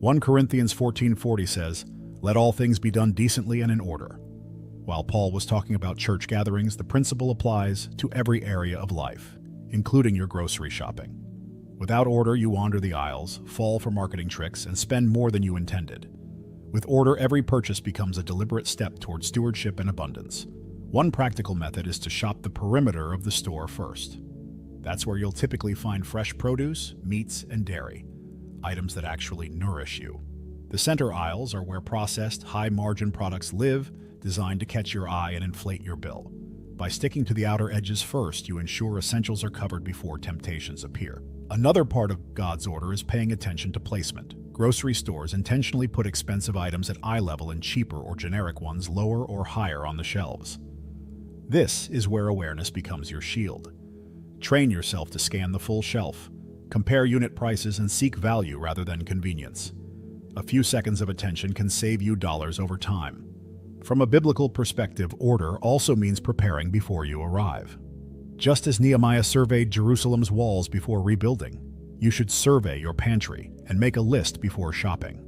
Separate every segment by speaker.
Speaker 1: 1 Corinthians 14:40 says, "Let all things be done decently and in order." While Paul was talking about church gatherings, the principle applies to every area of life, including your grocery shopping. Without order, you wander the aisles, fall for marketing tricks, and spend more than you intended. With order, every purchase becomes a deliberate step toward stewardship and abundance. One practical method is to shop the perimeter of the store first. That's where you'll typically find fresh produce, meats, and dairy, items that actually nourish you. The center aisles are where processed, high-margin products live, designed to catch your eye and inflate your bill. By sticking to the outer edges first, you ensure essentials are covered before temptations appear. Another part of God's order is paying attention to placement. Grocery stores intentionally put expensive items at eye level and cheaper or generic ones lower or higher on the shelves. This is where awareness becomes your shield. Train yourself to scan the full shelf, compare unit prices, and seek value rather than convenience. A few seconds of attention can save you dollars over time. From a biblical perspective, order also means preparing before you arrive. Just as Nehemiah surveyed Jerusalem's walls before rebuilding, you should survey your pantry and make a list before shopping.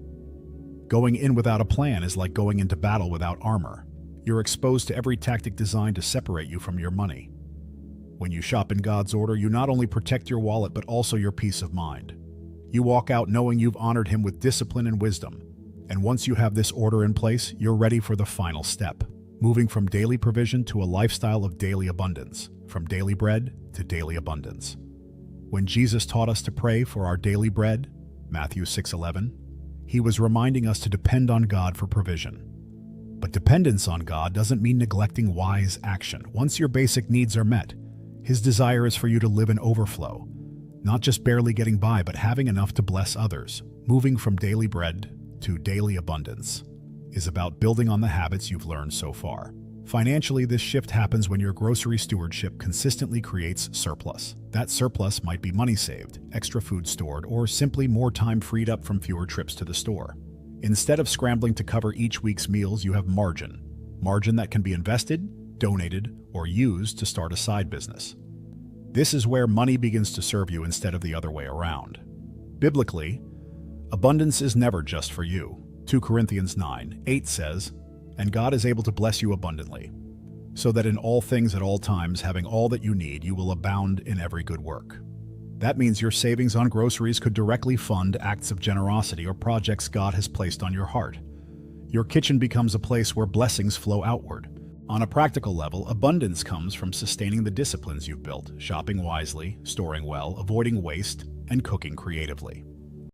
Speaker 1: Going in without a plan is like going into battle without armor. You're exposed to every tactic designed to separate you from your money. When you shop in God's order, you not only protect your wallet but also your peace of mind. You walk out knowing you've honored Him with discipline and wisdom. And once you have this order in place, you're ready for the final step, moving from daily provision to a lifestyle of daily abundance, from daily bread to daily abundance. When Jesus taught us to pray for our daily bread, Matthew 6:11, He was reminding us to depend on God for provision. But dependence on God doesn't mean neglecting wise action. Once your basic needs are met, His desire is for you to live in overflow, not just barely getting by, but having enough to bless others. Moving from daily bread to daily abundance is about building on the habits you've learned so far. Financially, this shift happens when your grocery stewardship consistently creates surplus. That surplus might be money saved, extra food stored, or simply more time freed up from fewer trips to the store. Instead of scrambling to cover each week's meals, you have margin. Margin that can be invested, donated, or used to start a side business. This is where money begins to serve you instead of the other way around. Biblically, abundance is never just for you. 2 Corinthians 9:8 says, "And God is able to bless you abundantly, so that in all things at all times, having all that you need, you will abound in every good work." That means your savings on groceries could directly fund acts of generosity or projects God has placed on your heart. Your kitchen becomes a place where blessings flow outward. On a practical level, abundance comes from sustaining the disciplines you've built, shopping wisely, storing well, avoiding waste, and cooking creatively.